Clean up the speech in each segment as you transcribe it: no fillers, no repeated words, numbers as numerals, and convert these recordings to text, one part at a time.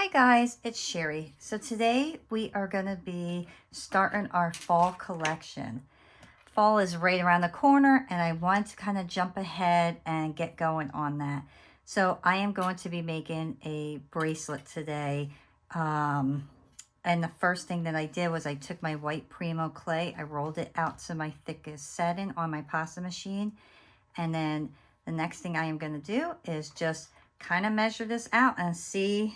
Hi guys, it's Sherry. So today we are going to be starting our fall collection. Fall is right around the corner and I want to kind of jump ahead and get going on that. So I am going to be making a bracelet today. And the first thing that I did was I took my white Primo clay, I rolled it out to my thickest setting on my pasta machine. And then the next thing I am going to do is just kind of measure this out and see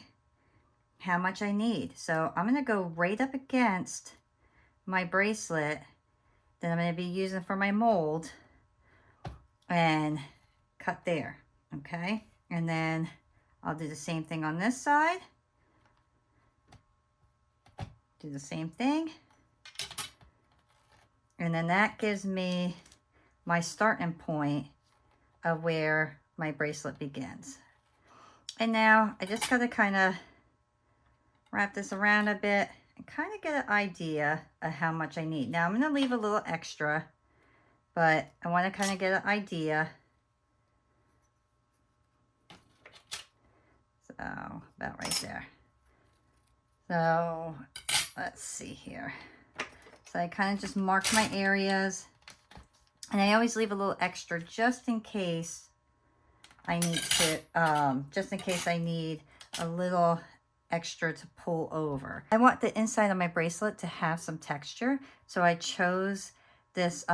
how much I need. So I'm going to go right up against my bracelet that I'm going to be using for my mold and cut there. Okay. And then I'll do the same thing on this side. Do the same thing. And then that gives me my starting point of where my bracelet begins. And now I just got to kind of wrap this around a bit and kind of get an idea of how much I need. Now I'm going to leave a little extra, but I want to kind of get an idea. So about right there. So let's see here. So I kind of just mark my areas, and I always leave a little extra just in case I need to, just in case I need a little extra to pull over. I want the inside of my bracelet to have some texture, so I chose this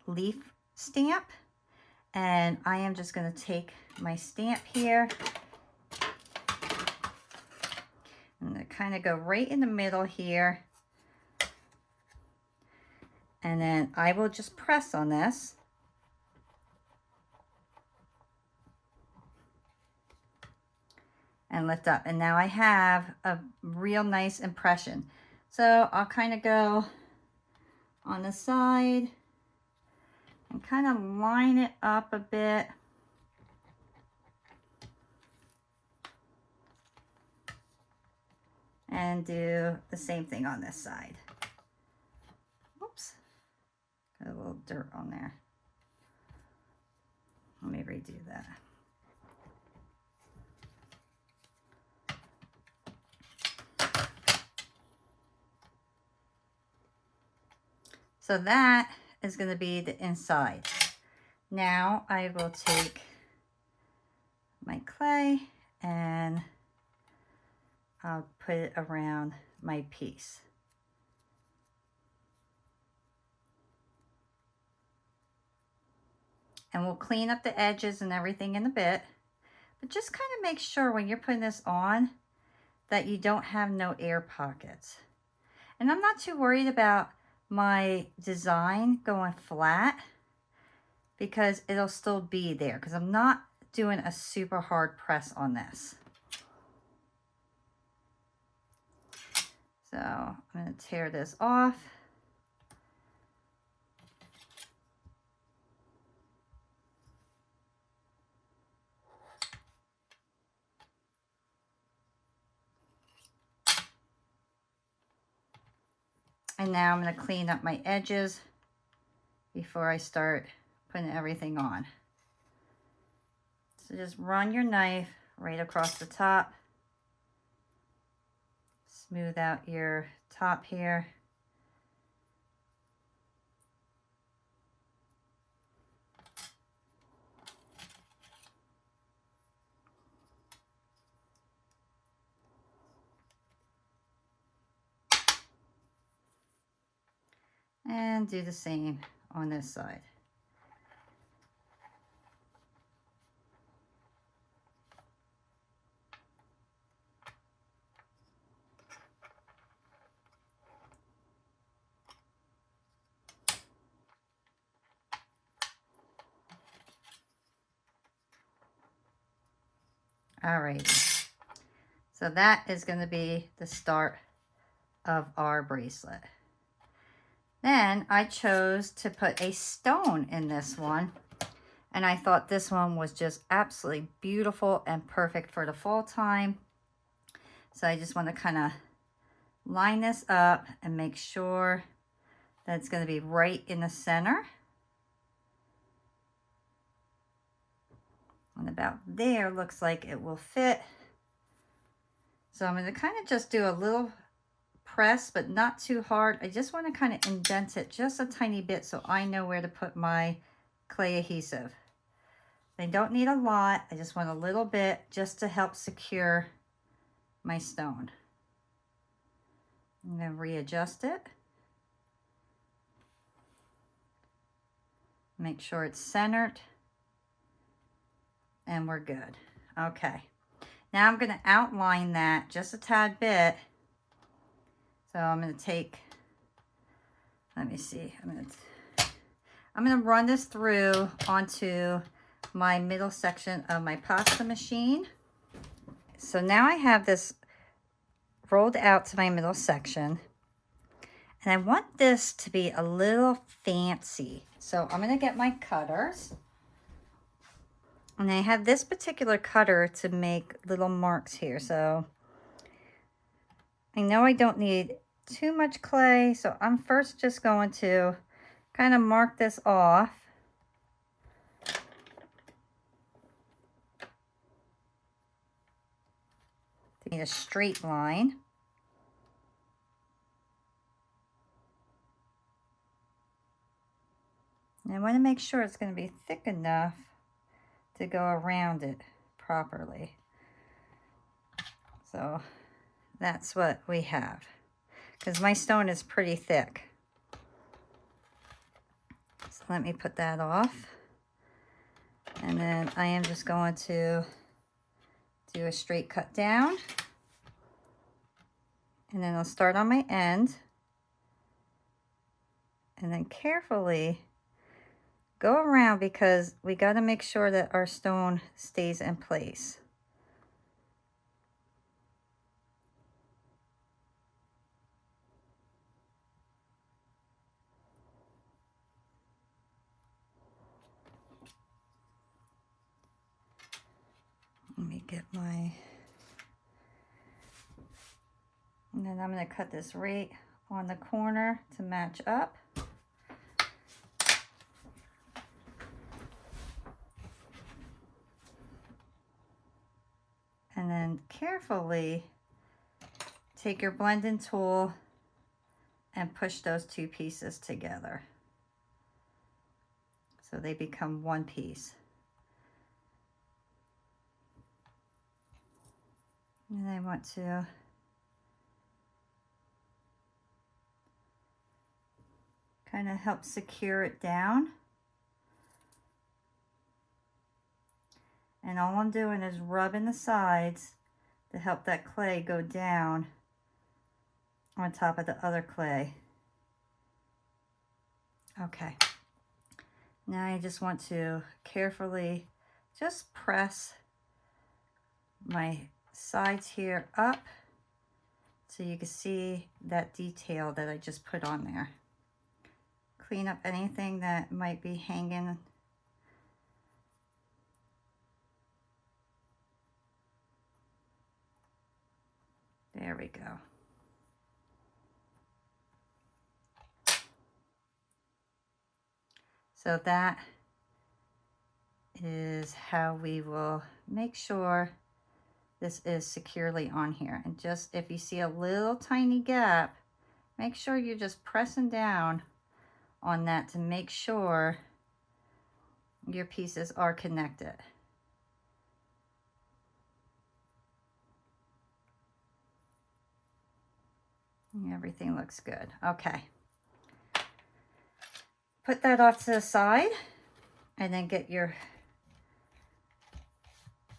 leaf stamp, and I am just going to take my stamp here and kind of go right in the middle here, and then I will just press on this. And lift up, and now I have a real nice impression. So I'll kind of go on the side and kind of line it up a bit. And do the same thing on this side. Oops, got a little dirt on there. Let me redo that. So that is going to be the inside. Now I will take my clay and I'll put it around my piece. And we'll clean up the edges and everything in a bit. But just kind of make sure when you're putting this on that you don't have no air pockets. And I'm not too worried about my design going flat because it'll still be there because I'm not doing a super hard press on this. So I'm going to tear this off. And now I'm going to clean up my edges before I start putting everything on. So just run your knife right across the top. Smooth out your top here. And do the same on this side. Alrighty, so that is going to be the start of our bracelet. Then I chose to put a stone in this one, and I thought this one was just absolutely beautiful and perfect for the fall time. So I just want to kind of line this up and make sure that it's going to be right in the center. And about there looks like it will fit. So I'm going to kind of just do a little press, but not too hard. I just want to kind of indent it just a tiny bit so I know where to put my clay adhesive. I don't need a lot. I just want a little bit just to help secure my stone. I'm going to readjust it. Make sure it's centered. And we're good. Okay. Now I'm going to outline that just a tad bit. So I'm going to take, let me see, I'm going to run this through onto my middle section of my pasta machine. So now I have this rolled out to my middle section. And I want this to be a little fancy. So I'm going to get my cutters. And I have this particular cutter to make little marks here. So I know I don't need too much clay. So I'm first just going to kind of mark this off. To need a straight line. And I want to make sure it's going to be thick enough to go around it properly. So that's what we have, because my stone is pretty thick. So let me put that off. And then I am just going to do a straight cut down. And then I'll start on my end. And then carefully go around, because we got to make sure that our stone stays in place. Let me get my, and then I'm going to cut this right on the corner to match up. And then carefully take your blending tool and push those two pieces together so they become one piece. And I want to kind of help secure it down. And all I'm doing is rubbing the sides to help that clay go down on top of the other clay. Okay. Now I just want to carefully just press my sides here up so you can see that detail that I just put on there. Clean up anything that might be hanging. There we go. So that is how we will make sure this is securely on here. And just if you see a little tiny gap, make sure you're just pressing down on that to make sure your pieces are connected. Everything looks good. Okay. Put that off to the side and then get your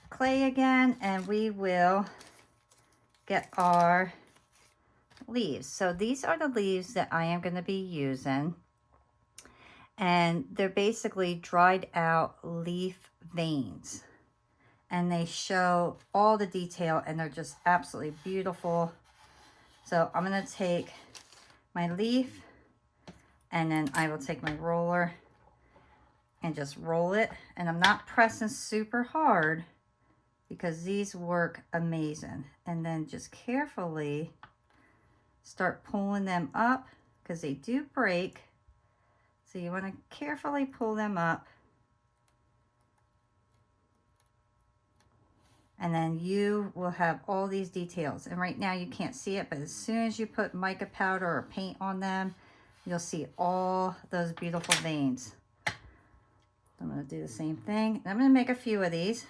clay again, and we will get our leaves. So these are the leaves that I am going to be using, and they're basically dried out leaf veins, and they show all the detail, and they're just absolutely beautiful. So I'm going to take my leaf, and then I will take my roller and just roll it. And I'm not pressing super hard because these work amazing. And then just carefully start pulling them up, because they do break. So you want to carefully pull them up. And then you will have all these details. And right now you can't see it, but as soon as you put mica powder or paint on them, you'll see all those beautiful veins. I'm going to do the same thing. I'm going to make a few of these.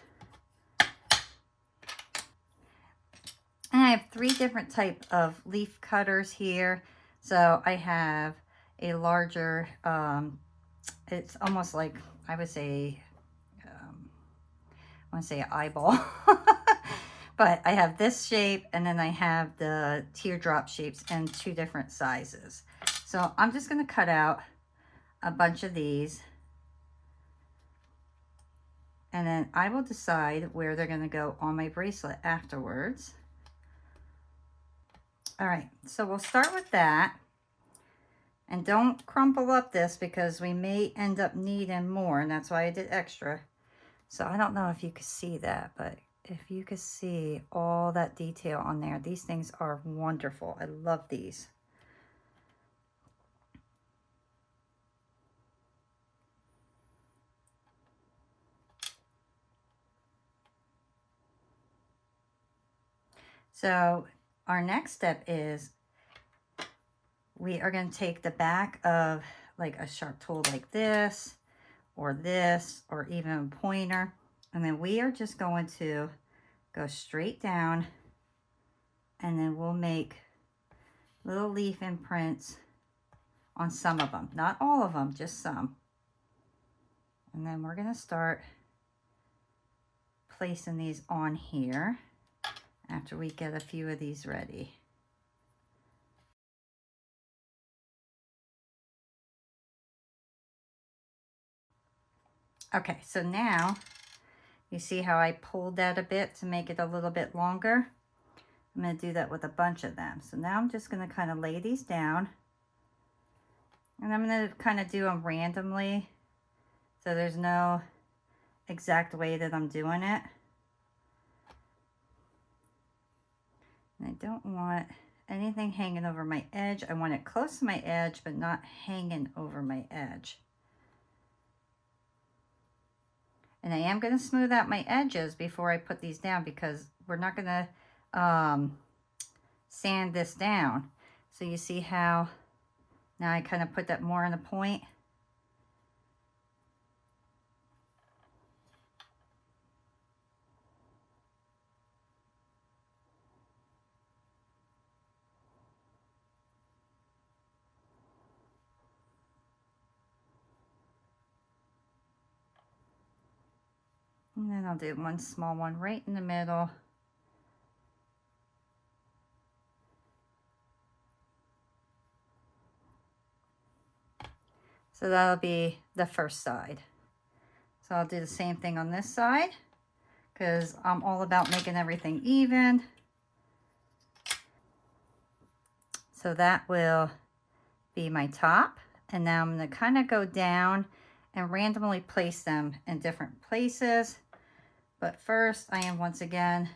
And I have 3 different type of leaf cutters here. So I have a larger, it's almost like, I would say, I want to say an eyeball. But I have this shape, and then I have the teardrop shapes in 2 different sizes. So I'm just going to cut out a bunch of these. And then I will decide where they're going to go on my bracelet afterwards. All right, so we'll start with that. And don't crumple up this because we may end up needing more, and that's why I did extra. So I don't know if you could see that, but if you could see all that detail on there, these things are wonderful. I love these. So our next step is we are going to take the back of like a sharp tool like this, or even a pointer, and then we are just going to go straight down, and then we'll make little leaf imprints on some of them, not all of them, just some. And then we're going to start placing these on here after we get a few of these ready. Okay, so now you see how I pulled that a bit to make it a little bit longer? I'm going to do that with a bunch of them. So now I'm just going to kind of lay these down, and I'm going to kind of do them randomly, so there's no exact way that I'm doing it. And I don't want anything hanging over my edge. I want it close to my edge, but not hanging over my edge. And I am going to smooth out my edges before I put these down, because we're not going to sand this down. So you see how now I kind of put that more in a point. And then I'll do one small one right in the middle. So that'll be the first side. So I'll do the same thing on this side, because I'm all about making everything even. So that will be my top. And now I'm going to kind of go down and randomly place them in different places. But first, I am once again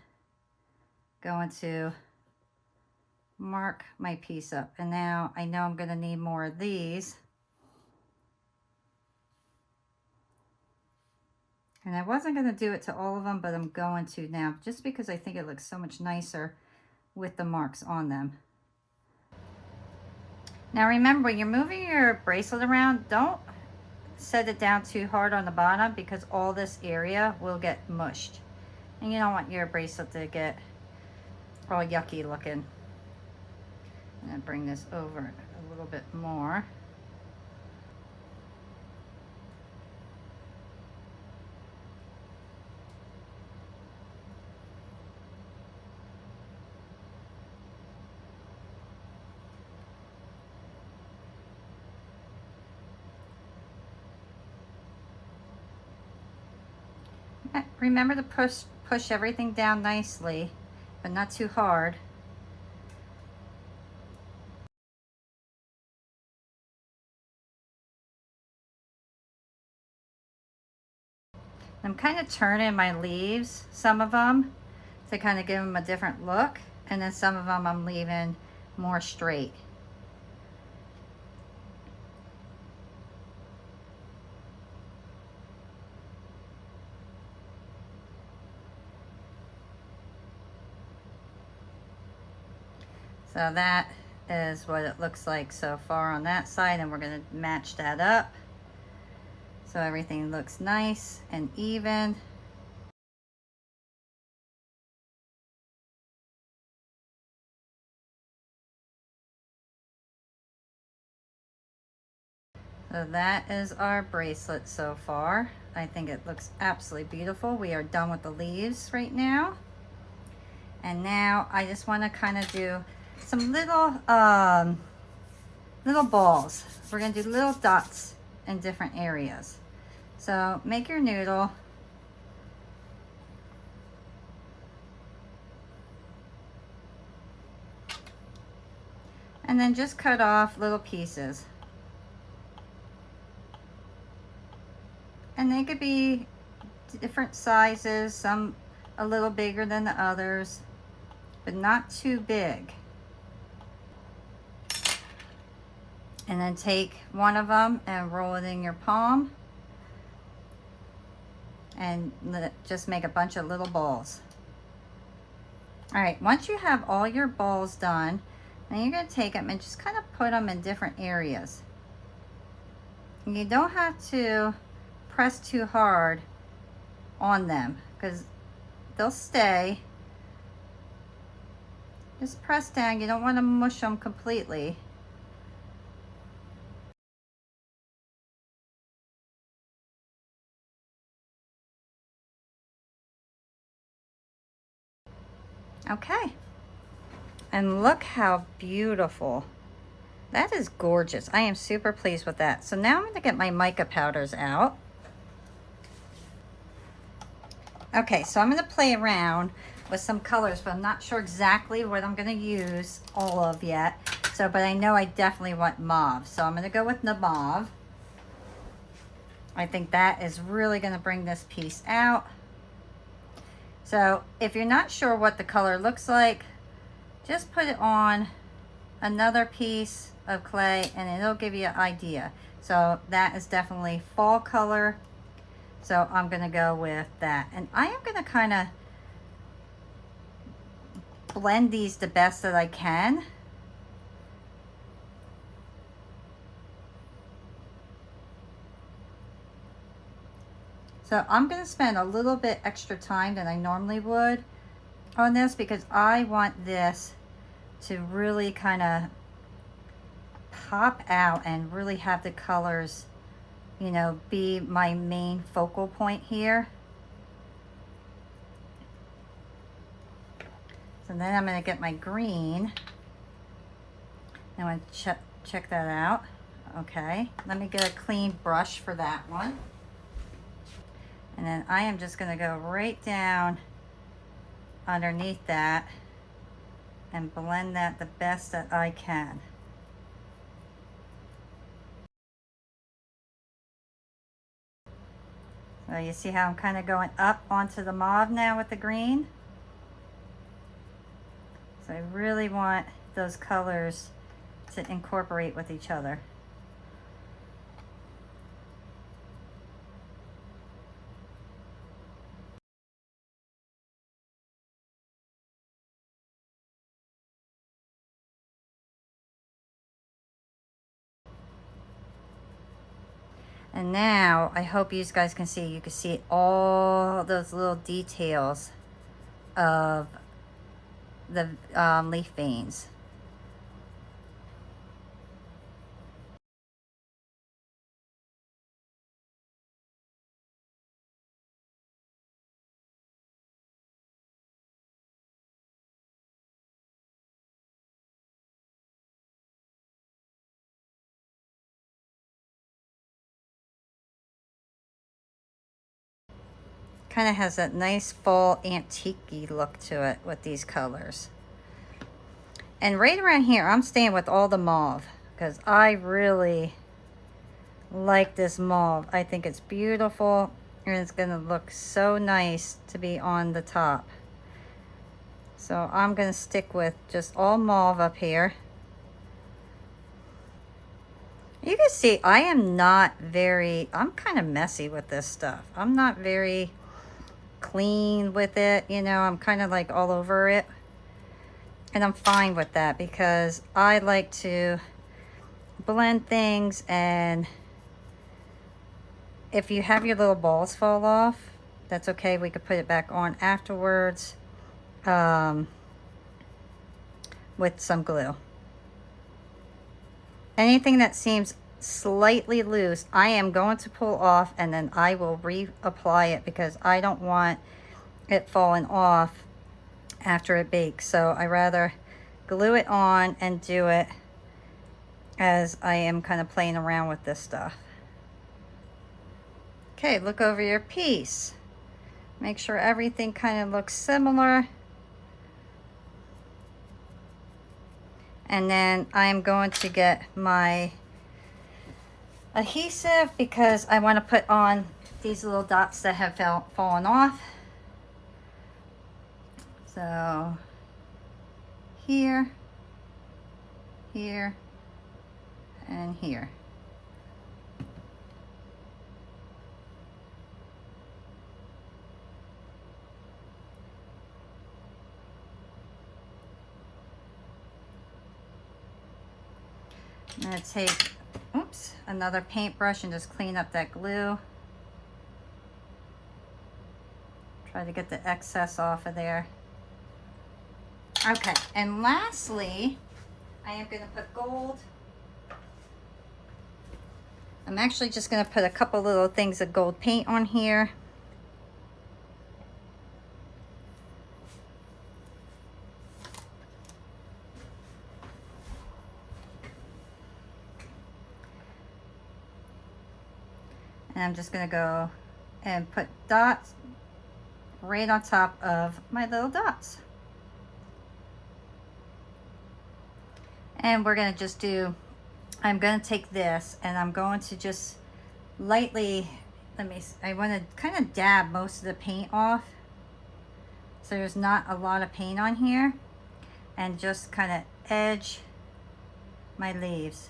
going to mark my piece up. And now I know I'm going to need more of these. And I wasn't going to do it to all of them, but I'm going to now, just because I think it looks so much nicer with the marks on them. Now remember, when you're moving your bracelet around, don't set it down too hard on the bottom, because all this area will get mushed. And you don't want your bracelet to get all yucky looking. I'm going to bring this over a little bit more. Remember to push everything down nicely, but not too hard. I'm kind of turning my leaves, some of them, to kind of give them a different look, and then some of them I'm leaving more straight. So that is what it looks like so far on that side, and we're going to match that up so everything looks nice and even. So that is our bracelet so far. I think it looks absolutely beautiful. We are done with the leaves right now. And now I just want to kind of do some little balls. We're going to do little dots in different areas. So make your noodle. And then just cut off little pieces. And they could be different sizes, some a little bigger than the others, but not too big. And then take one of them and roll it in your palm and just make a bunch of little balls. All right, once you have all your balls done, then you're going to take them and just kind of put them in different areas. And you don't have to press too hard on them because they'll stay. Just press down. You don't want to mush them completely. Okay. And look how beautiful. That is gorgeous. I am super pleased with that. So now I'm going to get my mica powders out. Okay, so I'm going to play around with some colors, but I'm not sure exactly what I'm going to use all of yet. So, but I know I definitely want mauve. So I'm going to go with the mauve. I think that is really going to bring this piece out. So if you're not sure what the color looks like, just put it on another piece of clay and it'll give you an idea. So that is definitely fall color. So I'm going to go with that. And I am going to kind of blend these the best that I can. So I'm going to spend a little bit extra time than I normally would on this because I want this to really kind of pop out and really have the colors, you know, be my main focal point here. So then I'm going to get my green. I want to check that out. Okay, let me get a clean brush for that one. And then I am just going to go right down underneath that and blend that the best that I can. So you see how I'm kind of going up onto the mauve now with the green? So I really want those colors to incorporate with each other. And now I hope you guys can see, you can see all those little details of the leaf veins. Kind of has that nice fall antique-y look to it with these colors. And right around here, I'm staying with all the mauve because I really like this mauve. I think it's beautiful and it's going to look so nice to be on the top. So I'm going to stick with just all mauve up here. You can see I am not I'm kind of messy with this stuff. I'm not very clean with it, you know, I'm kind of like all over it. And I'm fine with that because I like to blend things, and if you have your little balls fall off, that's okay. We could put it back on afterwards with some glue. Anything that seems slightly loose, I am going to pull off, and then I will reapply it because I don't want it falling off after it bakes. So I rather glue it on and do it as I am kind of playing around with this stuff. Okay, look over your piece. Make sure everything kind of looks similar. And then I'm going to get my adhesive because I want to put on these little dots that have fallen off. So here, here, and here. I'm going to take, another paintbrush and just clean up that glue. Try to get the excess off of there. Okay, and lastly, I am going to put gold. I'm actually just going to put a couple little things of gold paint on here. And I'm just going to go and put dots right on top of my little dots. And we're going to just do, I'm going to take this and I'm going to just lightly, I want to kind of dab most of the paint off so there's not a lot of paint on here, and just kind of edge my leaves.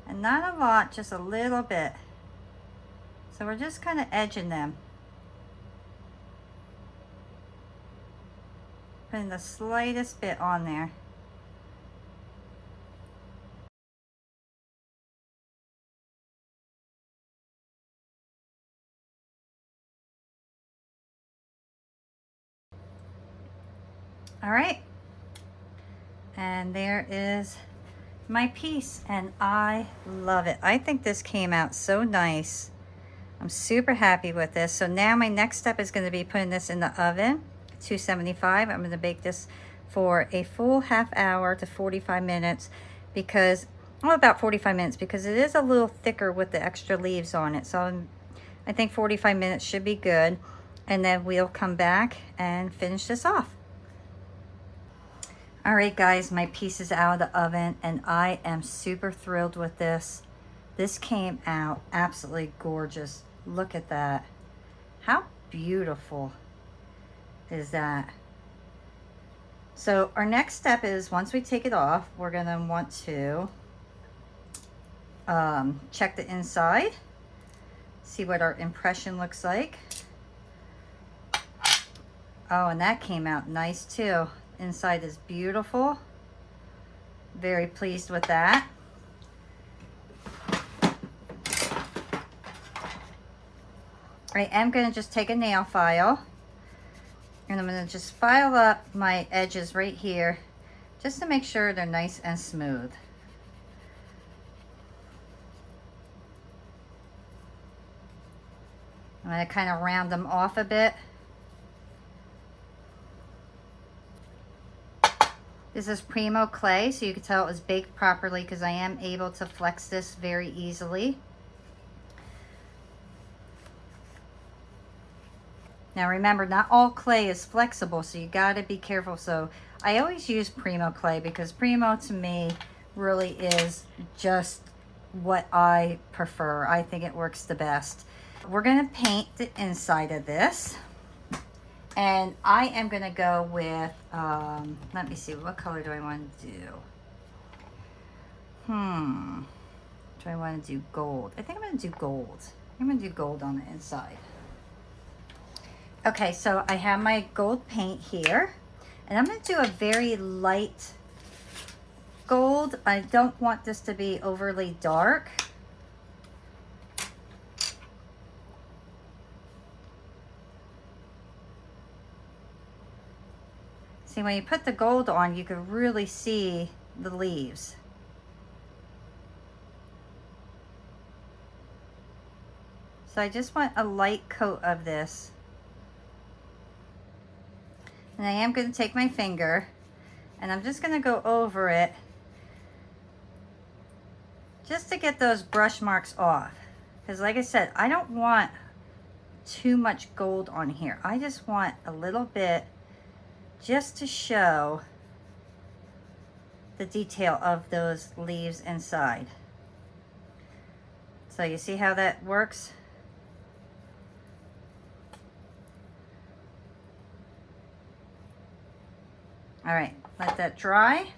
And not a lot, just a little bit. So we're just kind of edging them. Putting the slightest bit on there. All right. And there is my piece, and I love it. I think this came out so nice. I'm super happy with this. So now my next step is going to be putting this in the oven, 275. I'm going to bake this for a full half hour to 45 minutes because, well, about 45 minutes because it is a little thicker with the extra leaves on it. So I think 45 minutes should be good. And then we'll come back and finish this off. All right, guys, my piece is out of the oven and I am super thrilled with this. This came out absolutely gorgeous. Look at that. How beautiful is that? So our next step is, once we take it off, we're going to want to check the inside, see what our impression looks like. Oh, and that came out nice too. Inside is beautiful. Very pleased with that. I am going to just take a nail file and I'm going to just file up my edges right here just to make sure they're nice and smooth. I'm going to kind of round them off a bit. This is Primo clay, so you can tell it was baked properly because I am able to flex this very easily. Now remember, not all clay is flexible, so you got to be careful. So I always use Primo clay because Primo to me really is just what I prefer. I think it works the best. We're going to paint the inside of this. And I am going to go with, let me see, what color do I want to do? Do I want to do gold? I think I'm going to do gold. I'm going to do gold on the inside. Okay, so I have my gold paint here, And I'm going to do a very light gold. I don't want this to be overly dark. See, when you put the gold on, you can really see the leaves. So I just want a light coat of this. And I am going to take my finger and I'm just going to go over it just to get those brush marks off. Because like I said, I don't want too much gold on here. I just want a little bit just to show the detail of those leaves inside. So you see how that works? All right, let that dry.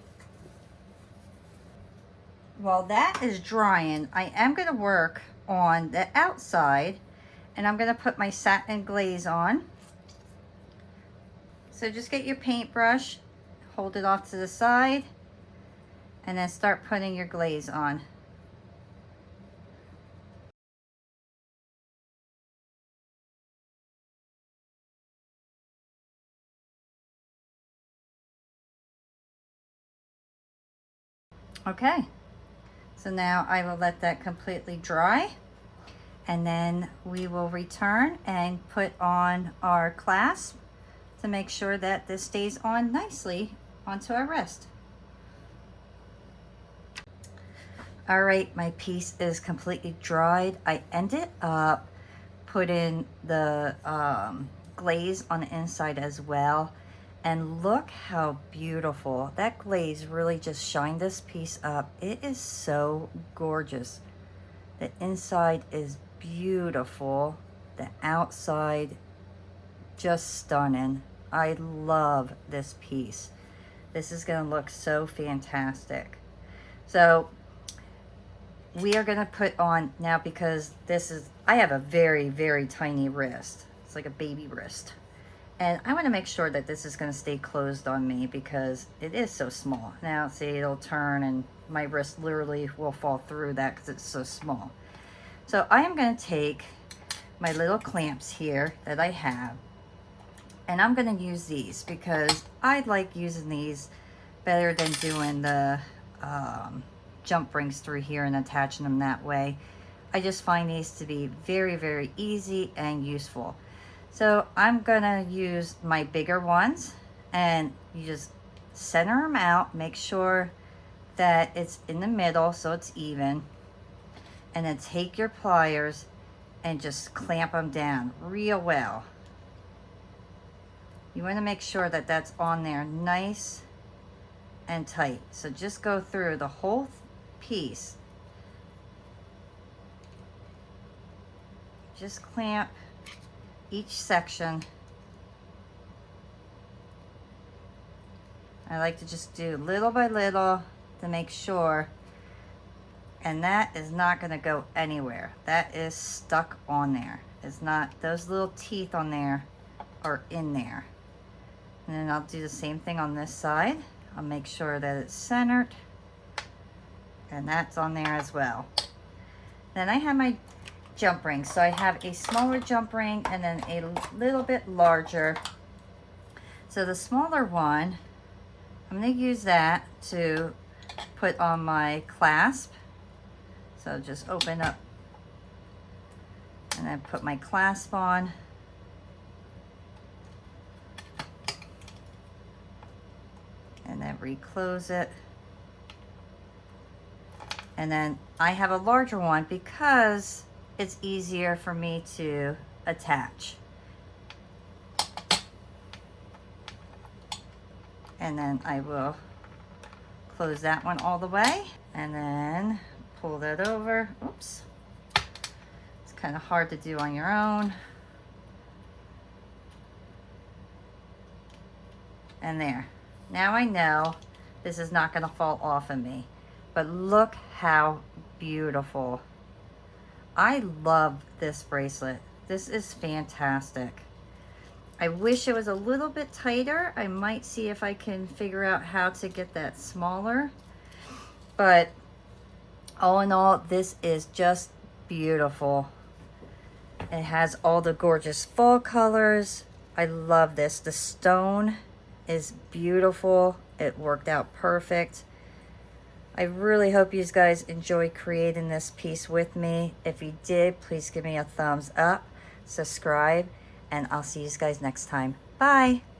While that is drying, I am going to work on the outside, and I'm going to put my satin glaze on. So just get your paintbrush, hold it off to the side, and then start putting your glaze on. Okay, so now I will let that completely dry, and then we will return and put on our clasp to make sure that this stays on nicely onto our wrist. All right, my piece is completely dried. I ended up putting the glaze on the inside as well. And look how beautiful. That glaze really just shined this piece up. It is so gorgeous. The inside is beautiful. The outside, just stunning. I love this piece. This is gonna look so fantastic. So we are gonna put on now, because I have a very, very tiny wrist. It's like a baby wrist. And I want to make sure that this is going to stay closed on me because it is so small. Now, see, it'll turn and my wrist literally will fall through that because it's so small. So I am going to take my little clamps here that I have, and I'm going to use these because I like using these better than doing the jump rings through here and attaching them that way. I just find these to be very, very easy and useful. So I'm gonna use my bigger ones, and you just center them out, make sure that it's in the middle so it's even, and then take your pliers and just clamp them down real well. You want to make sure that that's on there nice and tight. So just go through the whole piece. Just clamp each section. I like to just do little by little to make sure, and that is not going to go anywhere. That is stuck on there. It's not, those little teeth on there are in there. And then I'll do the same thing on this side. I'll make sure that it's centered, and that's on there as well. Then I have my jump ring. So I have a smaller jump ring and then a little bit larger. So the smaller one, I'm going to use that to put on my clasp. So just open up and then put my clasp on. And then reclose it. And then I have a larger one because it's easier for me to attach. And then I will close that one all the way and then pull that over. Oops. It's kind of hard to do on your own. And there. Now I know this is not going to fall off of me. But look how beautiful. I love this bracelet. This is fantastic. I wish it was a little bit tighter. I might see if I can figure out how to get that smaller. But all in all, this is just beautiful. It has all the gorgeous fall colors. I love this. The stone is beautiful. It worked out perfect. I really hope you guys enjoy creating this piece with me. If you did, please give me a thumbs up, subscribe, and I'll see you guys next time. Bye.